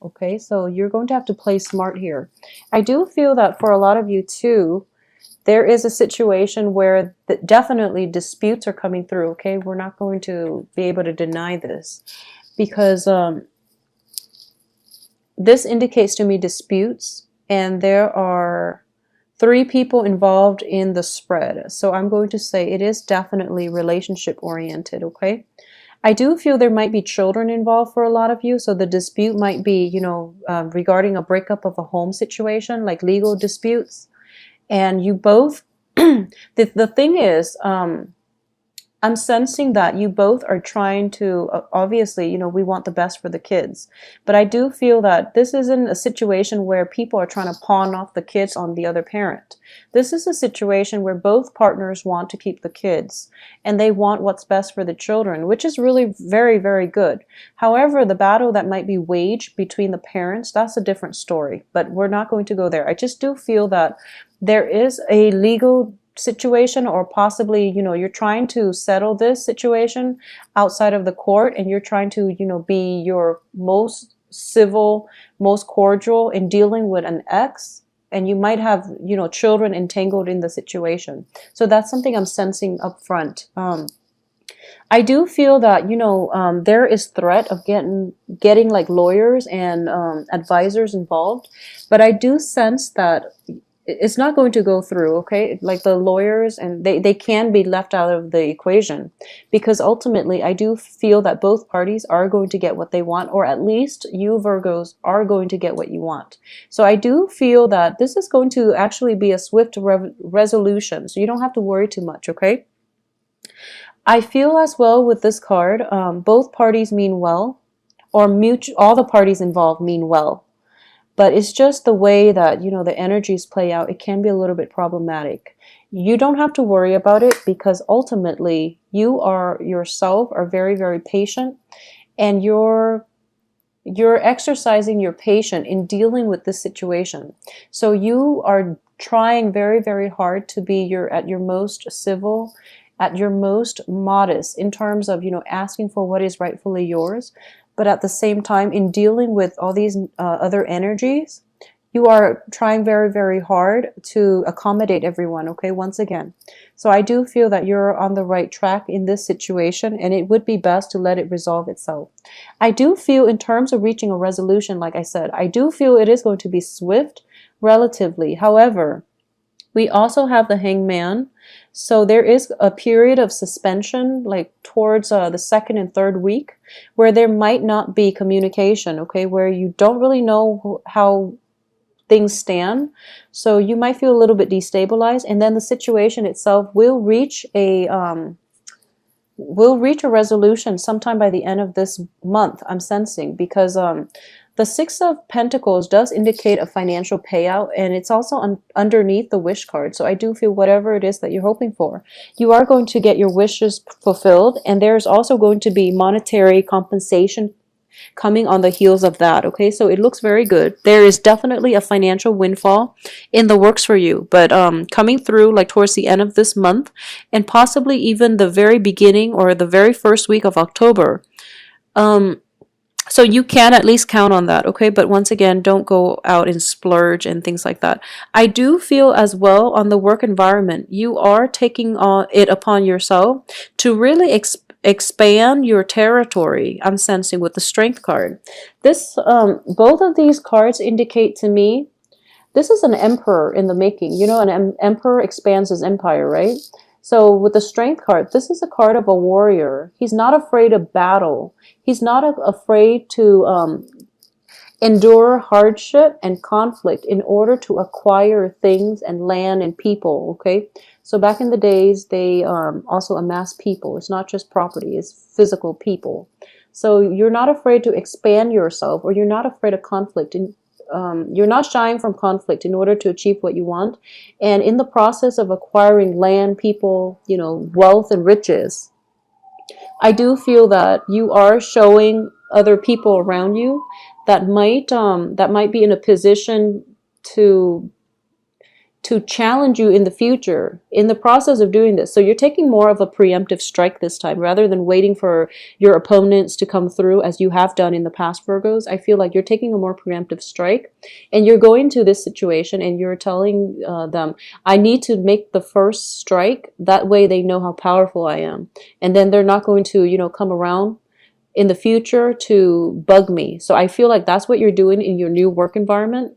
Okay, so you're going to have to play smart here. I do feel that for a lot of you too, there is a situation where definitely disputes are coming through. Okay, we're not going to be able to deny this because this indicates to me disputes, and there are 3 people involved in the spread. So I'm going to say it is definitely relationship oriented. Okay, I do feel there might be children involved for a lot of you. So the dispute might be, regarding a breakup of a home situation, like legal disputes. And you both, the thing is, I'm sensing that you both are trying to, obviously, we want the best for the kids. But I do feel that this isn't a situation where people are trying to pawn off the kids on the other parent. This is a situation where both partners want to keep the kids and they want what's best for the children, which is really very, very good. However, the battle that might be waged between the parents, that's a different story. But we're not going to go there. I just do feel that there is a legal situation, or possibly, you're trying to settle this situation outside of the court, and you're trying to, be your most civil, most cordial in dealing with an ex, and you might have, children entangled in the situation. So that's something I'm sensing up front. I do feel that, there is threat of getting like lawyers and advisors involved, but I do sense that it's not going to go through. Okay, like the lawyers, and they can be left out of the equation, because ultimately I do feel that both parties are going to get what they want, or at least you Virgos are going to get what you want. So I do feel that this is going to actually be a swift resolution, so you don't have to worry too much. Okay, I feel as well with this card, both parties mean well, or all the parties involved mean well. But it's just the way that, the energies play out. It can be a little bit problematic. You don't have to worry about it, because ultimately you are yourself are very, very patient, and you're exercising your patience in dealing with this situation. So you are trying very, very hard to be at your most civil, at your most modest in terms of, asking for what is rightfully yours. But at the same time, in dealing with all these other energies, you are trying very, very hard to accommodate everyone, okay, once again. So I do feel that you're on the right track in this situation, and it would be best to let it resolve itself. I do feel, in terms of reaching a resolution, like I said, I do feel it is going to be swift, relatively. However, we also have the Hangman. So there is a period of suspension, like towards the 2nd and 3rd week, where there might not be communication, okay, where you don't really know how things stand. So you might feel a little bit destabilized, and then the situation itself will reach a resolution sometime by the end of this month, I'm sensing, because the 6 of Pentacles does indicate a financial payout, and it's also underneath the wish card. So I do feel whatever it is that you're hoping for, you are going to get your wishes fulfilled, and there's also going to be monetary compensation coming on the heels of that. Okay, so it looks very good. There is definitely a financial windfall in the works for you, but coming through like towards the end of this month, and possibly even the very beginning or the very first week of October. So you can at least count on that, okay? But once again, don't go out and splurge and things like that. I do feel as well on the work environment, you are taking it upon yourself to really expand your territory. I'm sensing with the Strength card. This, both of these cards indicate to me, this is an emperor in the making. An emperor expands his empire, right? So with the Strength card, this is a card of a warrior. He's not afraid of battle. He's not afraid to endure hardship and conflict in order to acquire things and land and people, okay? So back in the days, they also amassed people. It's not just property, it's physical people. So you're not afraid to expand yourself, or you're not afraid of conflict. You're not shying from conflict in order to achieve what you want. And in the process of acquiring land, people, wealth and riches, I do feel that you are showing other people around you that might be in a position to to challenge you in the future in the process of doing this. So you're taking more of a preemptive strike this time rather than waiting for your opponents to come through as you have done in the past, Virgos. I feel like you're taking a more preemptive strike, and you're going to this situation and you're telling them, I need to make the first strike. That way they know how powerful I am. And then they're not going to, come around in the future to bug me. So I feel like that's what you're doing in your new work environment.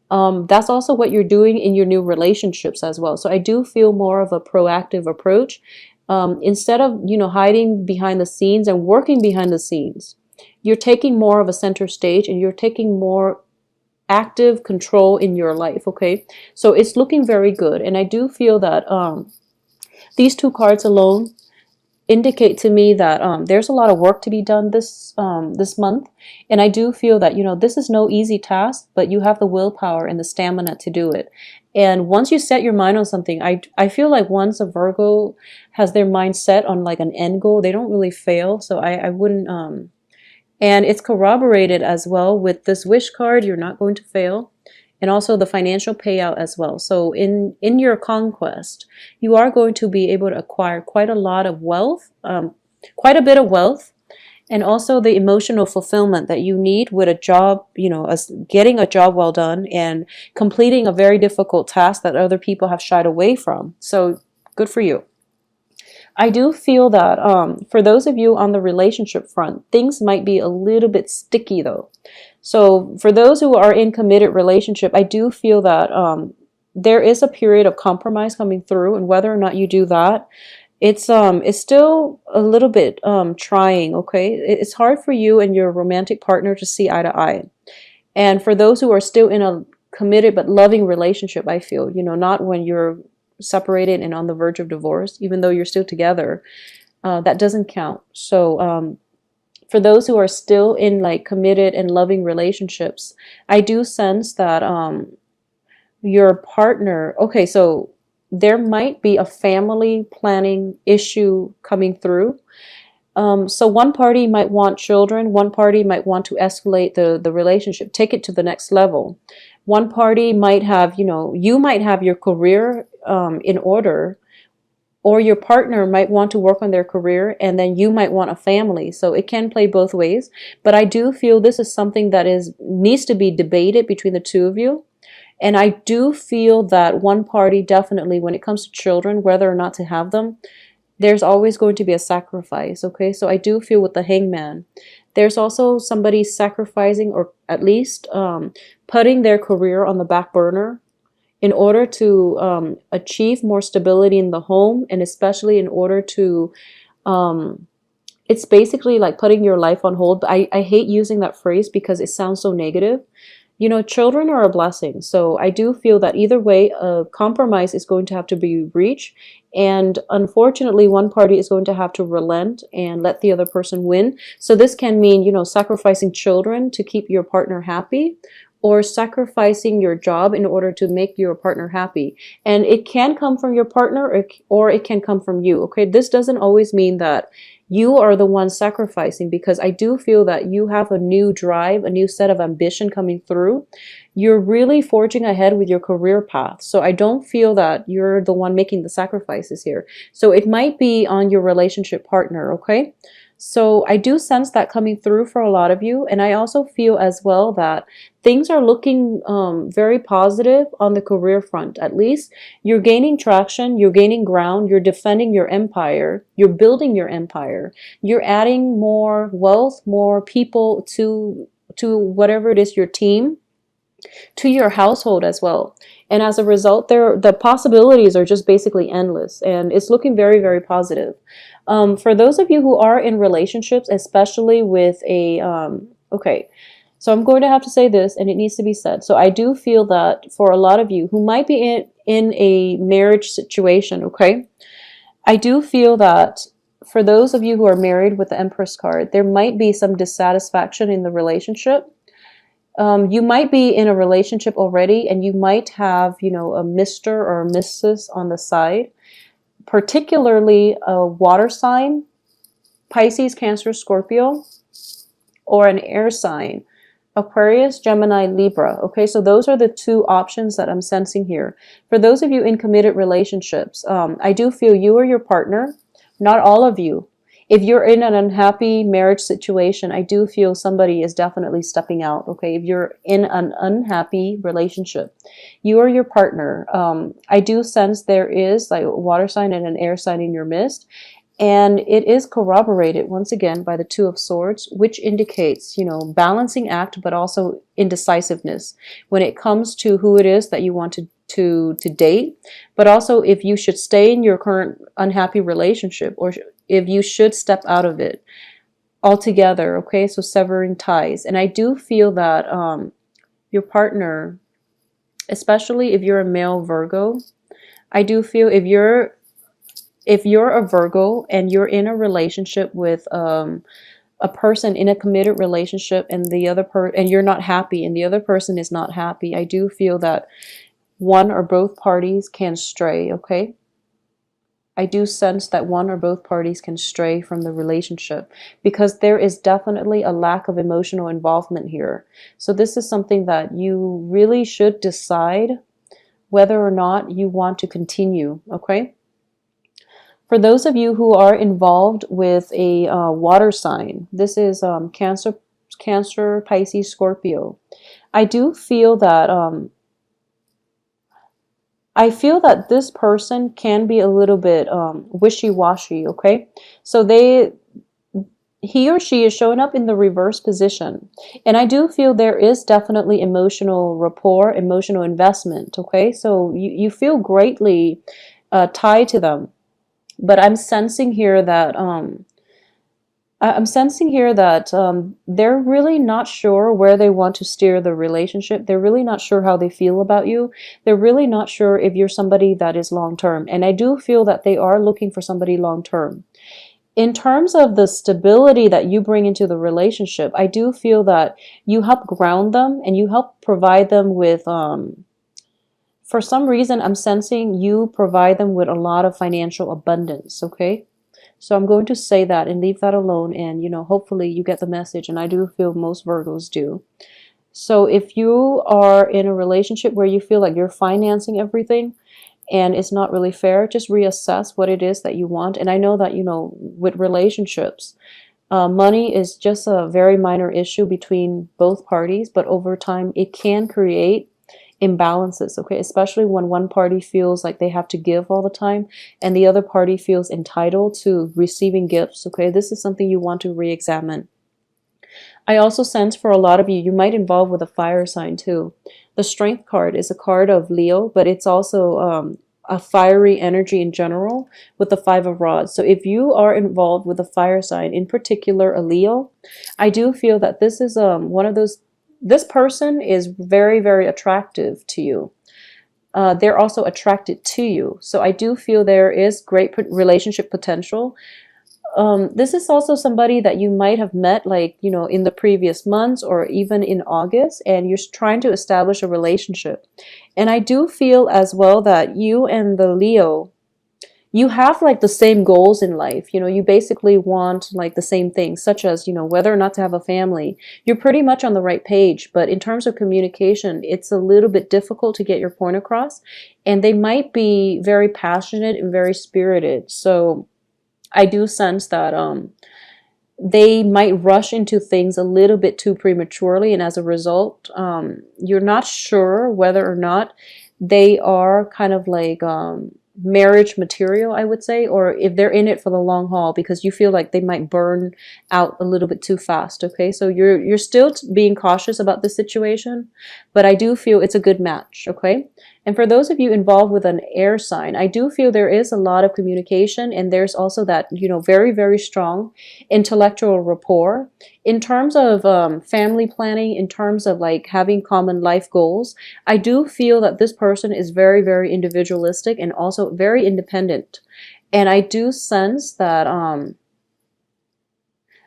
That's also what you're doing in your new relationships as well. So I do feel more of a proactive approach. Instead of, hiding behind the scenes and working behind the scenes, you're taking more of a center stage and you're taking more active control in your life. Okay. So it's looking very good. And I do feel that, these two cards alone indicate to me that there's a lot of work to be done this month, and I do feel that this is no easy task, but you have the willpower and the stamina to do it. And once you set your mind on something, I feel like once a Virgo has their mind set on like an end goal, they don't really fail. So I wouldn't and it's corroborated as well with this wish card. You're not going to fail. And also the financial payout as well. So in your conquest, you are going to be able to acquire quite a lot of wealth, quite a bit of wealth, and also the emotional fulfillment that you need with a job, as getting a job well done and completing a very difficult task that other people have shied away from. So good for you. I do feel that for those of you on the relationship front, things might be a little bit sticky though. So for those who are in committed relationship, I do feel that there is a period of compromise coming through, and whether or not you do that, it's still a little bit trying. Okay, it's hard for you and your romantic partner to see eye to eye. And for those who are still in a committed but loving relationship, I feel, not when you're separated and on the verge of divorce, even though you're still together, that doesn't count. So for those who are still in like committed and loving relationships, I do sense that your partner, okay, so there might be a family planning issue coming through. So one party might want children, one party might want to escalate the relationship, take it to the next level. One party might have, you might have your career in order, or your partner might want to work on their career, and then you might want a family. So it can play both ways. But I do feel this is something that needs to be debated between the two of you. And I do feel that one party definitely, when it comes to children, whether or not to have them, there's always going to be a sacrifice. Okay, so I do feel with the Hangman, there's also somebody sacrificing, or at least putting their career on the back burner in order to achieve more stability in the home, and especially in order to, it's basically like putting your life on hold. But I hate using that phrase because it sounds so negative. Children are a blessing. So I do feel that either way, a compromise is going to have to be reached. And unfortunately, one party is going to have to relent and let the other person win. So this can mean, sacrificing children to keep your partner happy, or sacrificing your job in order to make your partner happy. And it can come from your partner, or it can come from you. Okay, this doesn't always mean that you are the one sacrificing, because I do feel that you have a new drive, a new set of ambition coming through. You're really forging ahead with your career path. So I don't feel that you're the one making the sacrifices here. So it might be on your relationship partner, okay? So I do sense that coming through for a lot of you. And I also feel as well that things are looking very positive on the career front. At least you're gaining traction, you're gaining ground, you're defending your empire, you're building your empire, you're adding more wealth, more people to whatever it is, your team, to your household as well. And as a result, the possibilities are just basically endless, and it's looking very, very positive. For those of you who are in relationships, especially with a, okay, so I'm going to have to say this, and it needs to be said. So I do feel that for a lot of you who might be in a marriage situation, okay, I do feel that for those of you who are married with the Empress card, there might be some dissatisfaction in the relationship. You might be in a relationship already, and you might have, a Mr. or a Mrs. on the side, particularly a water sign, Pisces, Cancer, Scorpio, or an air sign, Aquarius, Gemini, Libra. Okay, so those are the two options that I'm sensing here. For those of you in committed relationships, I do feel you or your partner, not all of you. If you're in an unhappy marriage situation, I do feel somebody is definitely stepping out. Okay, if you're in an unhappy relationship, you or your partner, I do sense there is like a water sign and an air sign in your midst. And it is corroborated once again by the Two of Swords, which indicates, balancing act, but also indecisiveness when it comes to who it is that you want to date, but also if you should stay in your current unhappy relationship or if you should step out of it altogether. Okay, so severing ties. And I do feel that your partner, especially if you're a male Virgo, I do feel if you're a Virgo and you're in a relationship with a person in a committed relationship and and you're not happy and the other person is not happy, I do feel that one or both parties can stray, okay? I do sense that one or both parties can stray from the relationship because there is definitely a lack of emotional involvement here. So this is something that you really should decide whether or not you want to continue, okay? For those of you who are involved with a water sign, this is Cancer, Pisces, Scorpio. I do feel that this person can be a little bit wishy-washy. Okay, so he or she is showing up in the reverse position, and I do feel there is definitely emotional rapport, emotional investment. Okay, so you feel greatly tied to them. But I'm sensing here that they're really not sure where they want to steer the relationship. They're really not sure how they feel about you. They're really not sure if you're somebody that is long-term. And I do feel that they are looking for somebody long-term. In terms of the stability that you bring into the relationship, I do feel that you help ground them and you help provide them with for some reason, I'm sensing you provide them with a lot of financial abundance, okay? So I'm going to say that and leave that alone, and, hopefully you get the message, and I do feel most Virgos do. So if you are in a relationship where you feel like you're financing everything and it's not really fair, just reassess what it is that you want. And I know that, with relationships, money is just a very minor issue between both parties, but over time it can create imbalances, okay? Especially when one party feels like they have to give all the time and the other party feels entitled to receiving gifts, okay? This is something you want to re-examine. I also sense for a lot of you, you might involve with a fire sign too. The Strength card is a card of Leo, but it's also a fiery energy in general with the Five of Rods. So if you are involved with a fire sign, in particular a Leo, I do feel that this is one of those. This person is very, very attractive to you. They're also attracted to you. So I do feel there is great relationship potential. This is also somebody that you might have met in the previous months or even in August, and you're trying to establish a relationship. And I do feel as well that you and the Leo, you have the same goals in life. You basically want the same things, such as, whether or not to have a family. You're pretty much on the right page, but in terms of communication, it's a little bit difficult to get your point across, and they might be very passionate and very spirited. So I do sense that they might rush into things a little bit too prematurely, and as a result, you're not sure whether or not they are kind of marriage material, I would say, or if they're in it for the long haul, because you feel like they might burn out a little bit too fast. Okay, so you're still being cautious about the situation, but I do feel it's a good match. Okay, and for those of you involved with an air sign, I do feel there is a lot of communication, and there's also that very, very strong intellectual rapport in terms of family planning, in terms of having common life goals. I do feel that this person is very, very individualistic and also very independent. And I do sense that,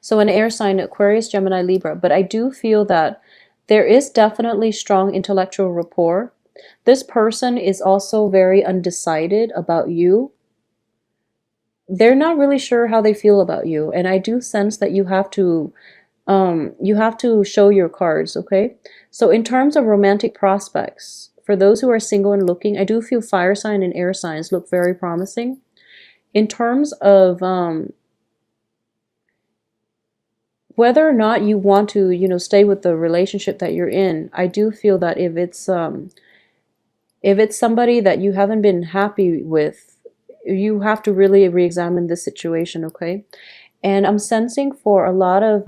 so an air sign, Aquarius, Gemini, Libra, but I do feel that there is definitely strong intellectual rapport. This person is also very undecided about you. They're not really sure how they feel about you. And I do sense that you have to You have to show your cards, okay? So in terms of romantic prospects, for those who are single and looking, I do feel fire sign and air signs look very promising. In terms of whether or not you want to, stay with the relationship that you're in, I do feel that if it's somebody that you haven't been happy with, you have to really re-examine this situation, okay? And I'm sensing for a lot of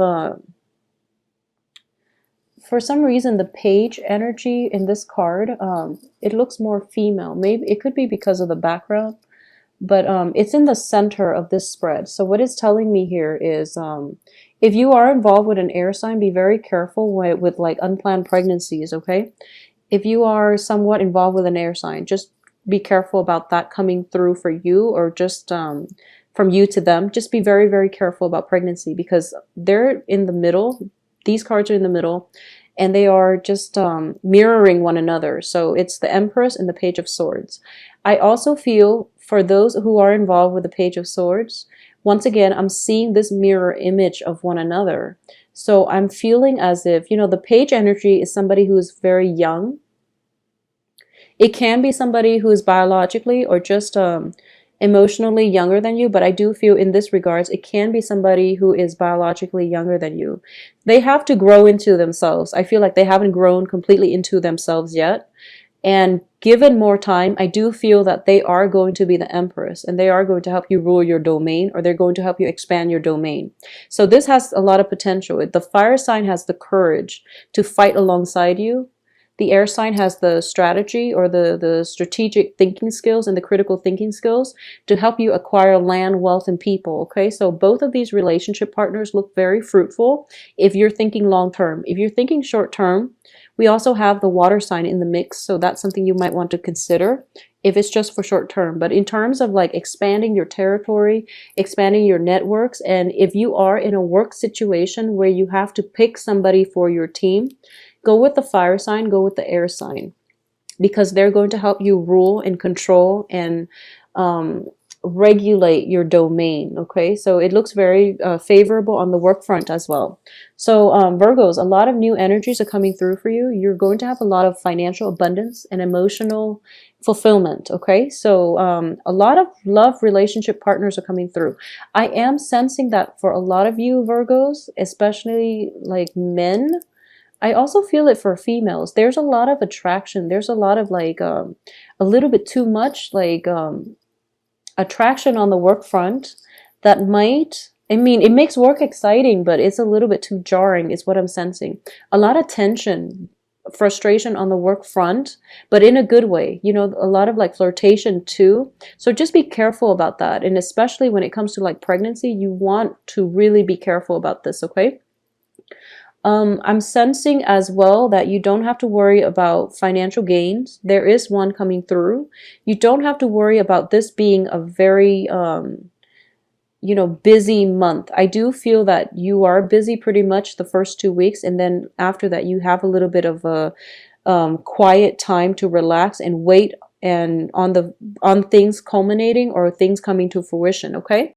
for some reason the page energy in this card, it looks more female. Maybe it could be because of the background, but it's in the center of this spread. So what it's telling me here is if you are involved with an air sign, be very careful with like unplanned pregnancies, okay? If you are somewhat involved with an air sign, just be careful about that coming through for you, or just from you to them. Just be very, very careful about pregnancy, because they're in the middle. These cards are in the middle, and they are just mirroring one another. So it's the Empress and the Page of Swords. I also feel for those who are involved with the Page of Swords, once again, I'm seeing this mirror image of one another. So I'm feeling as if, the page energy is somebody who is very young. It can be somebody who is biologically or just emotionally younger than you, but I do feel in this regards, it can be somebody who is biologically younger than you. They have to grow into themselves. I feel like they haven't grown completely into themselves yet. And given more time, I do feel that they are going to be the Empress, and they are going to help you rule your domain, or they're going to help you expand your domain. So this has a lot of potential. The fire sign has the courage to fight alongside you. The air sign has the strategy, or the strategic thinking skills and the critical thinking skills to help you acquire land, wealth, and people. Okay, so both of these relationship partners look very fruitful if you're thinking long term. If you're thinking short term, we also have the water sign in the mix, so that's something you might want to consider if it's just for short term. But in terms of like expanding your territory, expanding your networks, and if you are in a work situation where you have to pick somebody for your team, go with the fire sign, go with the air sign, because they're going to help you rule and control and regulate your domain. Okay, so it looks very favorable on the work front as well. So Virgos, a lot of new energies are coming through for you. You're going to have a lot of financial abundance and emotional fulfillment. Okay, so a lot of love relationship partners are coming through. I am sensing that for a lot of you Virgos, especially like men. I also feel it for females. There's a lot of attraction. There's a lot of like a little bit too much like attraction on the work front that might, I mean, it makes work exciting, but it's a little bit too jarring is what I'm sensing. A lot of tension, frustration on the work front, but in a good way. A lot of like flirtation too. So just be careful about that. And especially when it comes to like pregnancy, you want to really be careful about this, okay? I'm sensing as well that you don't have to worry about financial gains. There is one coming through. You don't have to worry about this being a very, busy month. I do feel that you are busy pretty much the first 2 weeks, and then after that you have a little bit of a quiet time to relax and wait and on things culminating or things coming to fruition, okay?